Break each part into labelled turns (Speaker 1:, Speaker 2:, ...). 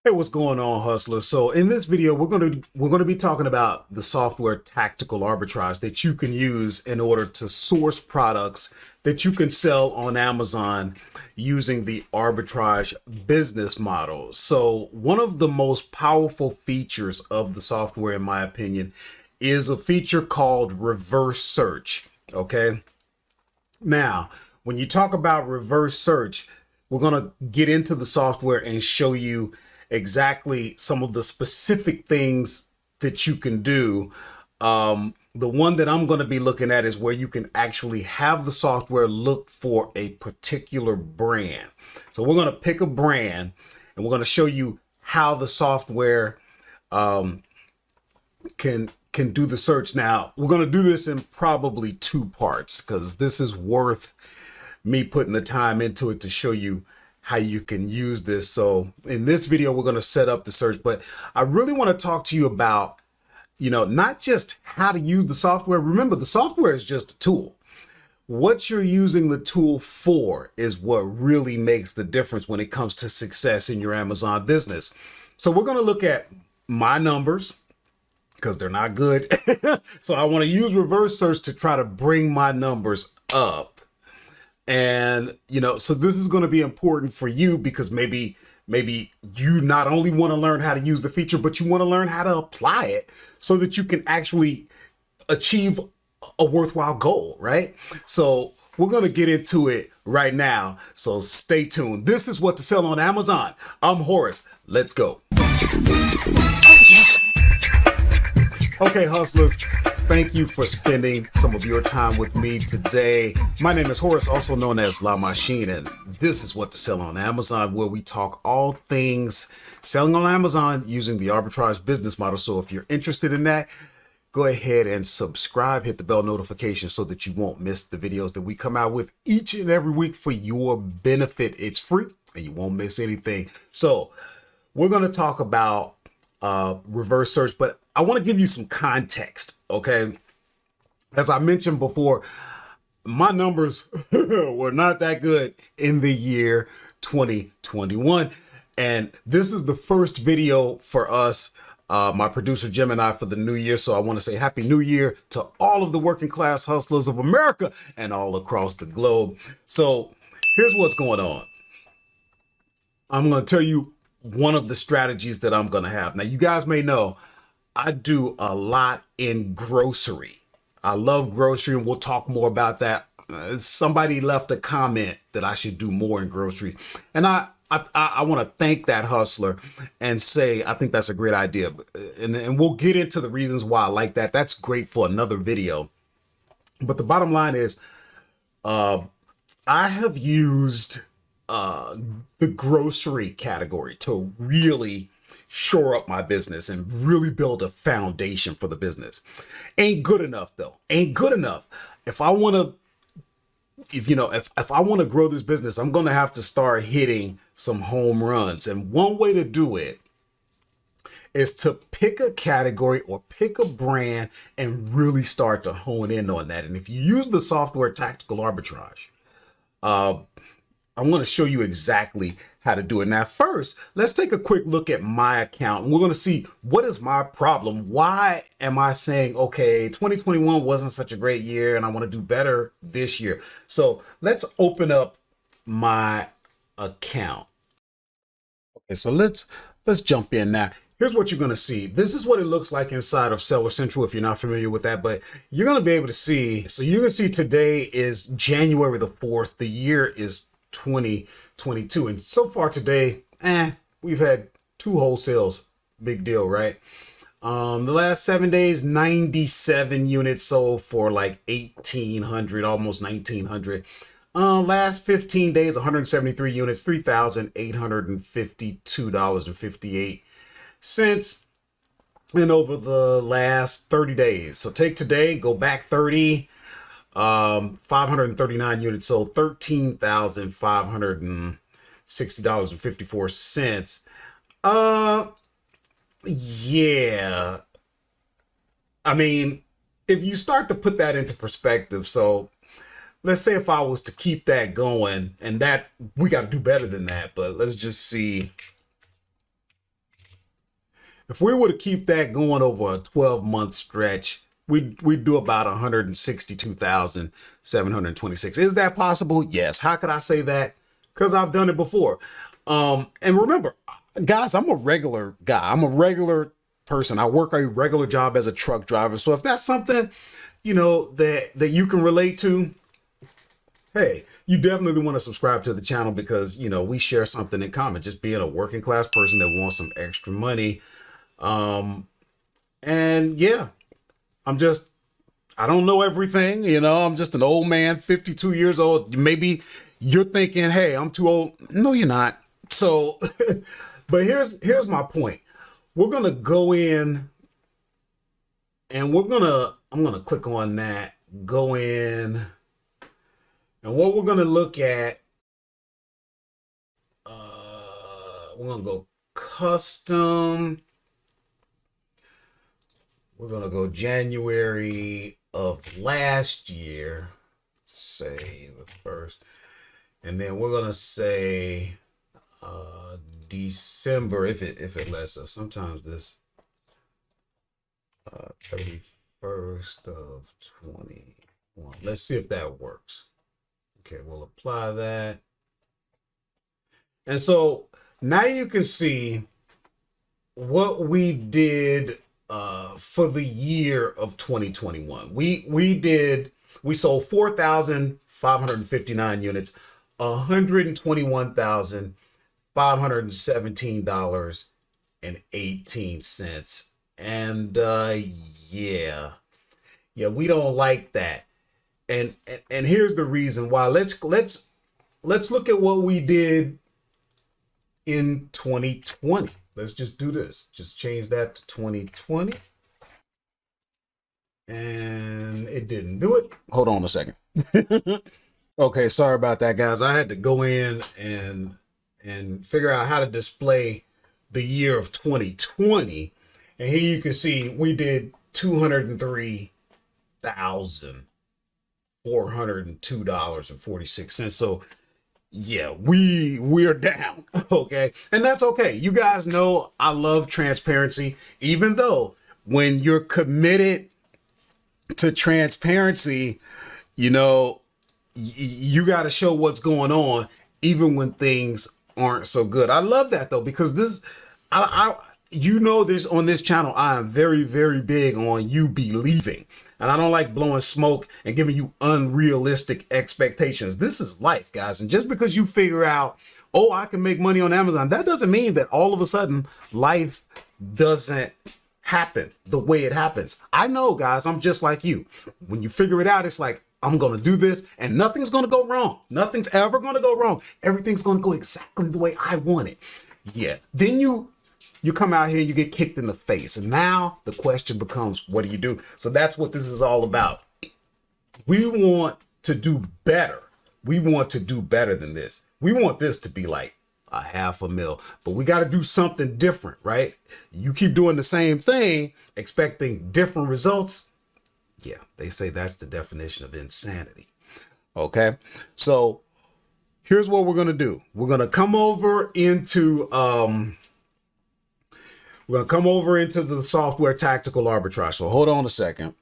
Speaker 1: Hey, what's going on, hustler? So in this video, we're gonna be talking about the software Tactical Arbitrage that you can use in order to source products that you can sell on Amazon using the arbitrage business model. So one of the most powerful features of the software, in my opinion, is a feature called reverse search. Okay. Now, when you talk about reverse search, we're going to get into the software and show you exactly some of the specific things that you can do. The one that I'm going to be looking at is where you can actually have the software look for a particular brand. So we're going to pick a brand and we're going to show you how the software can do the search. Now, we're going to do this in probably two parts because this is worth me putting the time into it to show you how you can use this. So in this video, we're going to set up the search, but I really want to talk to you about, not just how to use the software. Remember, the software is just a tool. What you're using the tool for is what really makes the difference when it comes to success in your Amazon business. So we're going to look at my numbers because they're not good. So I want to use reverse search to try to bring my numbers up. And, so this is going to be important for you because maybe you not only want to learn how to use the feature, but you want to learn how to apply it so that you can actually achieve a worthwhile goal, right? So we're going to get into it right now. So stay tuned. This is what to sell on Amazon. I'm Horace. Let's go. Okay, hustlers. Thank you for spending some of your time with me today. My name is Horace, also known as La Machine, and this is what to sell on Amazon, where we talk all things selling on Amazon using the arbitrage business model. So if you're interested in that, go ahead and subscribe, hit the bell notification so that you won't miss the videos that we come out with each and every week for your benefit. It's free and you won't miss anything. So we're going to talk about reverse search, but I want to give you some context. Okay. As I mentioned before, my numbers were not that good in the year 2021. And this is the first video for us, my producer Jim and I, for the new year. So I want to say Happy New Year to all of the working class hustlers of America and all across the globe. So here's what's going on. I'm going to tell you one of the strategies that I'm going to have. Now, you guys may know I do a lot in grocery. I love grocery, and we'll talk more about that. Somebody left a comment that I should do more in groceries. And I want to thank that hustler and say, I think that's a great idea. And we'll get into the reasons why I like that. That's great for another video. But the bottom line is, I have used the grocery category to really shore up my business and really build a foundation for the business. Ain't good enough though. Ain't good enough. If I want to, if I want to grow this business, I'm going to have to start hitting some home runs. And one way to do it is to pick a category or pick a brand and really start to hone in on that. And if you use the software Tactical Arbitrage, I'm going to show you exactly how to do it. Now, first, let's take a quick look at my account. And we're going to see what is my problem. Why am I saying, okay, 2021 wasn't such a great year and I want to do better this year? So let's open up my account. Okay, so let's jump in now. Here's what you're going to see. This is what it looks like inside of Seller Central if you're not familiar with that, but you're going to be able to see. So you can see today is January the 4th. The year is 2022, and so far today, we've had two wholesales. Big deal, right? The last 7 days, 97 units sold for like 1,800, almost 1,900. Last 15 days, 173 units, $3,852.58. And over the last 30 days, so take today, go back 30. 539 units sold, $13,560.54. Yeah. I mean, if you start to put that into perspective, so let's say if I was to keep that going, and that we got to do better than that, but let's just see If we were to keep that going over a 12-month stretch, we'd do about 162,726. Is that possible? Yes. How could I say that? Because I've done it before. And remember, guys, I'm a regular guy. I'm a regular person. I work a regular job as a truck driver. So if that's something, that you can relate to, hey, you definitely want to subscribe to the channel because, we share something in common, just being a working class person that wants some extra money. And yeah, I don't know everything, I'm just an old man, 52 years old. Maybe you're thinking, hey, I'm too old. No, you're not. So, but here's my point. We're going to go in and I'm going to click on that, go in. And what we're going to look at, we're going to go custom. We're going to go January of last year, say the first. And then we're going to say December, if it lets us. Sometimes this 31st of 21. Let's see if that works. Okay, we'll apply that. And so now you can see what we did for the year of 2021. We sold 4,559 units, $121,517.18. And yeah, we don't like that. And here's the reason why. Let's look at what we did in 2020. Let's just do this. Just change that to 2020. And it didn't do it. Hold on a second. Okay, sorry about that, guys. I had to go in and figure out how to display the year of 2020. And here you can see we did $203,402.46. So yeah, we're down. Okay. And that's okay. You guys know I love transparency, even though when you're committed to transparency, you got to show what's going on, even when things aren't so good. I love that though, because this, this on this channel, I am very, very big on you believing. And I don't like blowing smoke and giving you unrealistic expectations. This is life, guys. And just because you figure out, oh, I can make money on Amazon, that doesn't mean that all of a sudden life doesn't happen the way it happens. I know, guys, I'm just like you. When you figure it out, it's like, I'm going to do this and nothing's going to go wrong. Nothing's ever going to go wrong. Everything's going to go exactly the way I want it. Yeah. Then you come out here, you get kicked in the face. And now the question becomes, what do you do? So that's what this is all about. We want to do better. We want to do better than this. We want this to be like $500,000, but we got to do something different, right? You keep doing the same thing, expecting different results. Yeah, they say that's the definition of insanity. Okay. So here's what we're going to do. We're going to come over into, the software Tactical Arbitrage. So hold on a second.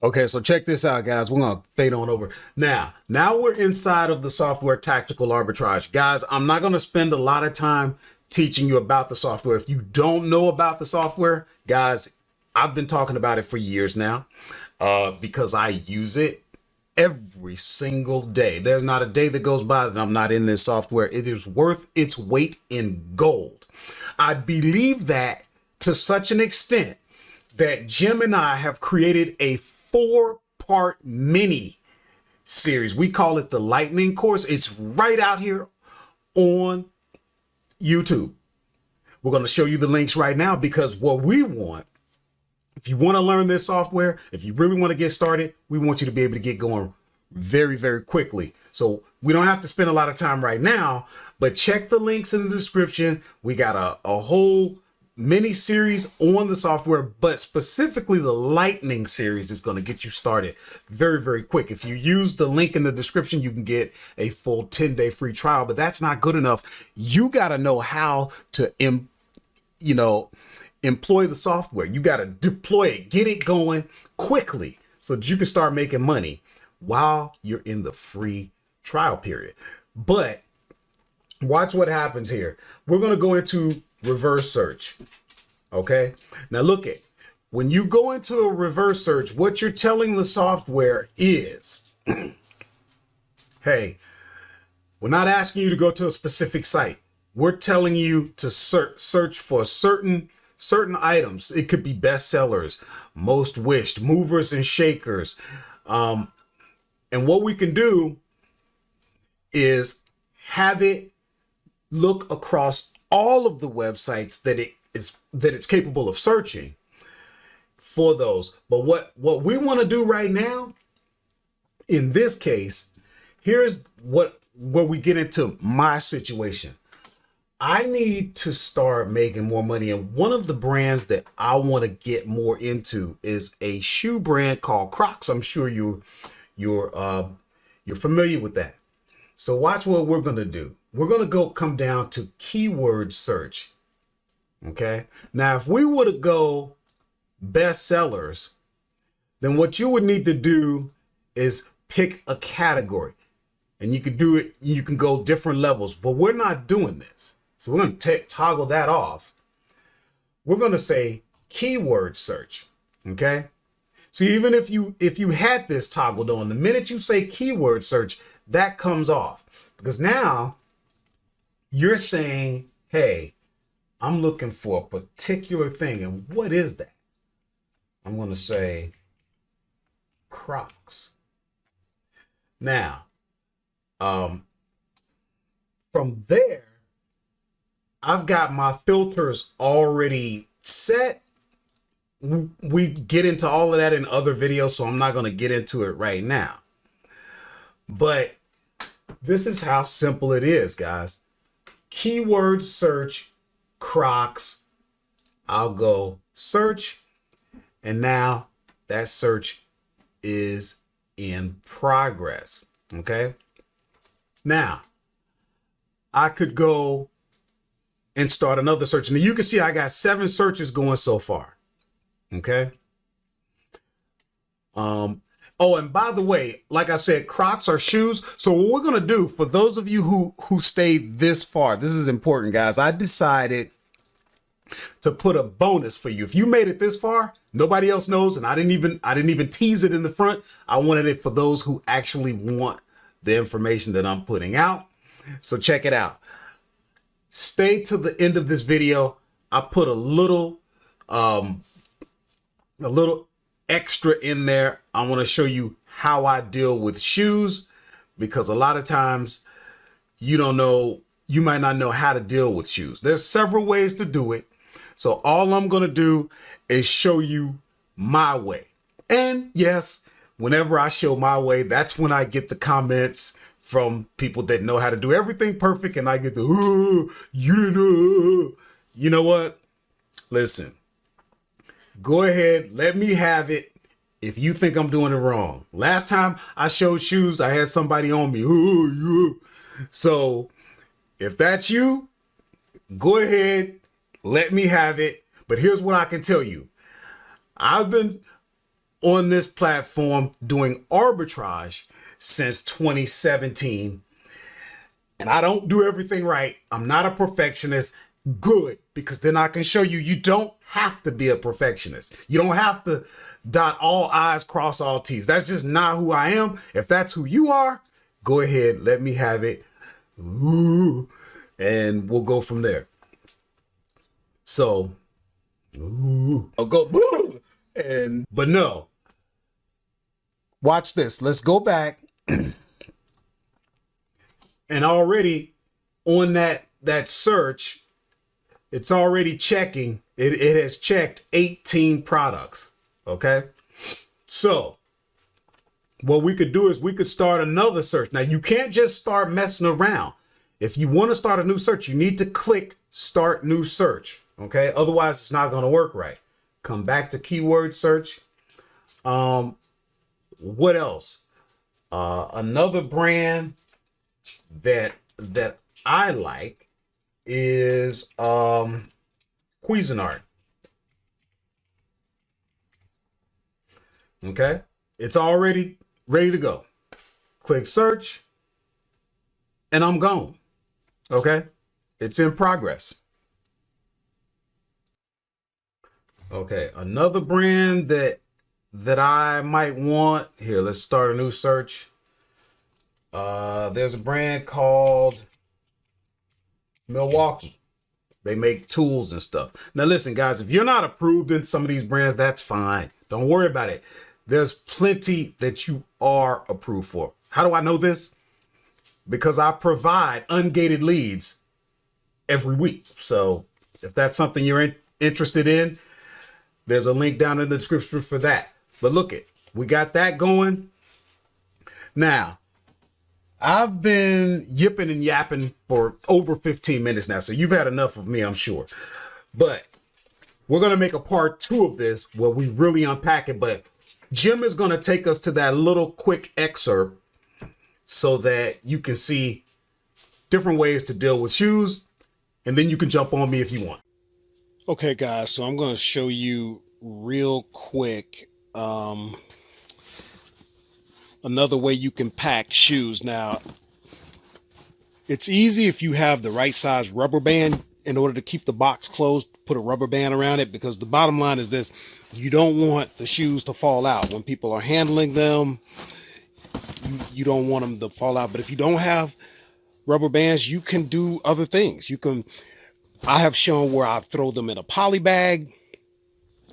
Speaker 1: Okay, so check this out, guys. We're going to fade on over. Now we're inside of the software Tactical Arbitrage. Guys, I'm not going to spend a lot of time teaching you about the software. If you don't know about the software, guys, I've been talking about it for years now because I use it every single day. There's not a day that goes by that I'm not in this software. It is worth its weight in gold. I believe that to such an extent that Jim and I have created a 4-part mini series. We call it the Lightning Course. It's right out here on YouTube. We're going to show you the links right now because what we want, if you want to learn this software, if you really want to get started, we want you to be able to get going very, very quickly. So we don't have to spend a lot of time right now, but check the links in the description. We got a whole mini series on the software, but specifically the Lightning series is going to get you started very, very quick. If you use the link in the description, you can get a full 10-day free trial, but that's not good enough. You got to know how to, employ the software. You got to deploy it, get it going quickly so that you can start making money while you're in the free trial period. But watch what happens here. We're going to go into reverse search. Okay. Now look at, when you go into a reverse search, what you're telling the software is, hey, we're not asking you to go to a specific site. We're telling you to search for certain items. It could be bestsellers, most wished, movers and shakers. And what we can do is have it look across all of the websites that it's capable of searching for those. But what we want to do right now, in this case, here's where we get into my situation. I need to start making more money. And one of the brands that I want to get more into is a shoe brand called Crocs. I'm sure you're familiar with that. So watch what we're going to do. We're going to come down to keyword search. Okay. Now, if we were to go bestsellers, then what you would need to do is pick a category, and you can do it. You can go different levels, but we're not doing this. So we're going to toggle that off. We're going to say keyword search. Okay. So even if you had this toggled on, the minute you say keyword search, that comes off, because now you're saying, hey, I'm looking for a particular thing. And what is that? I'm going to say Crocs. Now, from there, I've got my filters already set. We get into all of that in other videos, so I'm not going to get into it right now. But this is how simple it is, guys. Keyword search, Crocs. I'll go search, and now that search is in progress. Okay. Now I could go and start another search, and you can see I got 7 searches going so far. Okay. Oh, and by the way, like I said, Crocs are shoes. So what we're going to do, for those of you who stayed this far, this is important, guys. I decided to put a bonus for you. If you made it this far, nobody else knows, and I didn't even tease it in the front. I wanted it for those who actually want the information that I'm putting out. So check it out. Stay to the end of this video. I put a little extra in there. I want to show you how I deal with shoes, because a lot of times you might not know how to deal with shoes. There's several ways to do it. So all I'm going to do is show you my way. And yes, whenever I show my way, that's when I get the comments from people that know how to do everything perfect. And I get the, oh, you know, you know what? Listen, go ahead. Let me have it. If you think I'm doing it wrong. Last time I showed shoes, I had somebody on me. Oh, yeah. So if that's you, go ahead. Let me have it. But here's what I can tell you. I've been on this platform doing arbitrage since 2017. And I don't do everything right. I'm not a perfectionist. Good, because then I can show you, you don't have to be a perfectionist. You don't have to dot all I's, cross all T's. That's just not who I am. If that's who you are, go ahead, let me have it. Ooh, and we'll go from there. So, I'll go, but no. Watch this. Let's go back. And already on that search, it's already checking. It has checked 18 products. Okay. So what we could do is we could start another search. Now you can't just start messing around. If you want to start a new search, you need to click start new search. Okay. Otherwise it's not going to work right. Come back to keyword search. What else? Another brand that I like is Cuisinart. Okay, it's already ready to go. Click search and I'm gone. Okay, it's in progress. Okay, another brand that I might want here. Let's start a new search. There's a brand called Milwaukee. They make tools and stuff. Now listen, guys, if you're not approved in some of these brands, that's fine. Don't worry about it. There's plenty that you are approved for. How do I know this? Because I provide ungated leads every week. So if that's something you're interested in, there's a link down in the description for that. But look it, we got that going. Now, I've been yipping and yapping for over 15 minutes now, so you've had enough of me, I'm sure. But we're going to make a part 2 of this where we really unpack it. But Jim is going to take us to that little quick excerpt so that you can see different ways to deal with shoes, and then you can jump on me if you want. Okay, guys, so I'm going to show you real quick another way you can pack shoes. Now, it's easy if you have the right size rubber band. In order to keep the box closed, put a rubber band around it, because the bottom line is this: you don't want the shoes to fall out when people are handling them. You don't want them to fall out. But if you don't have rubber bands, you can do other things. I have shown where I throw them in a poly bag.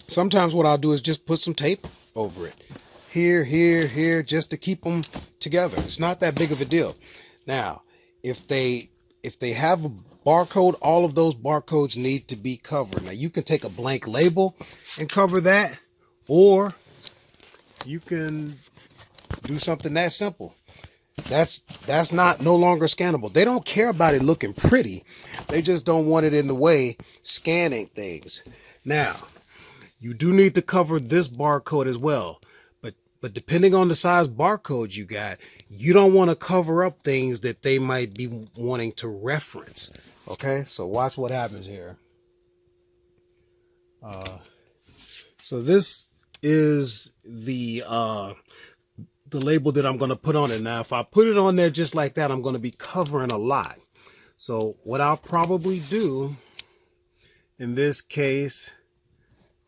Speaker 1: Sometimes what I'll do is just put some tape over it. Here, just to keep them together. It's not that big of a deal. Now, if they have a barcode, all of those barcodes need to be covered. Now, you can take a blank label and cover that, or you can do something that simple. That's no longer scannable. They don't care about it looking pretty. They just don't want it in the way scanning things. Now, you do need to cover this barcode as well. But depending on the size barcode you got, you don't want to cover up things that they might be wanting to reference. Okay, so watch what happens here. So this is the label that I'm going to put on it. Now, if I put it on there just like that, I'm going to be covering a lot. So what I'll probably do in this case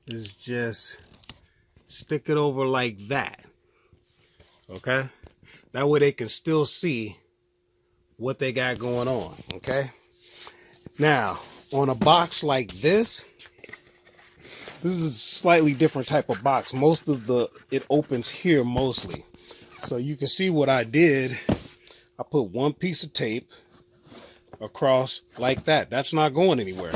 Speaker 1: is just stick it over like that. Okay, that way they can still see what they got going on. Okay, now on a box like this is a slightly different type of box. Most of it opens here mostly. So you can see what I did. I put one piece of tape across like that. That's not going anywhere.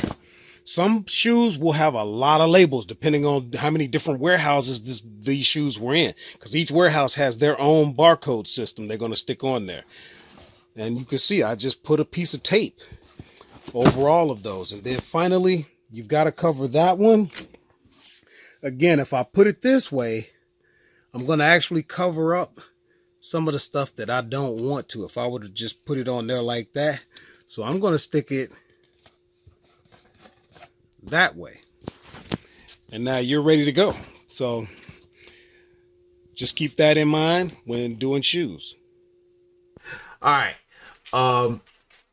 Speaker 1: Some shoes will have a lot of labels depending on how many different warehouses these shoes were in, because each warehouse has their own barcode system they're going to stick on there. And you can see I just put a piece of tape over all of those. And then finally, you've got to cover that one. Again, if I put it this way, I'm going to actually cover up some of the stuff that I don't want to if I were to just put it on there like that. So I'm going to stick it that way. And now you're ready to go. So just keep that in mind when doing shoes. All right.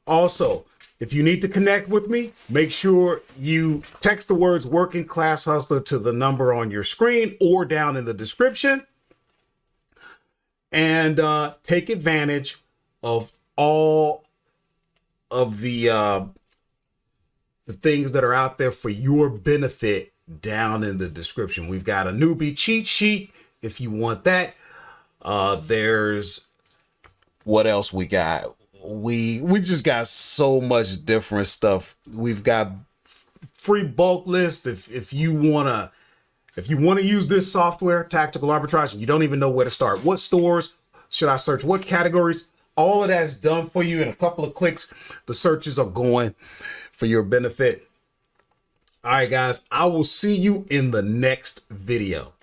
Speaker 1: Also, if you need to connect with me, make sure you text the words Working Class Hustler to the number on your screen or down in the description. And take advantage of all of the things that are out there for your benefit down in the description. We've got a newbie cheat sheet if you want that. There's what else we got? We just got so much different stuff. We've got free bulk list if you wanna use this software, Tactical Arbitrage, and you don't even know where to start. What stores should I search? What categories? All of that's done for you in a couple of clicks. The searches are going for your benefit. All right, guys, I will see you in the next video.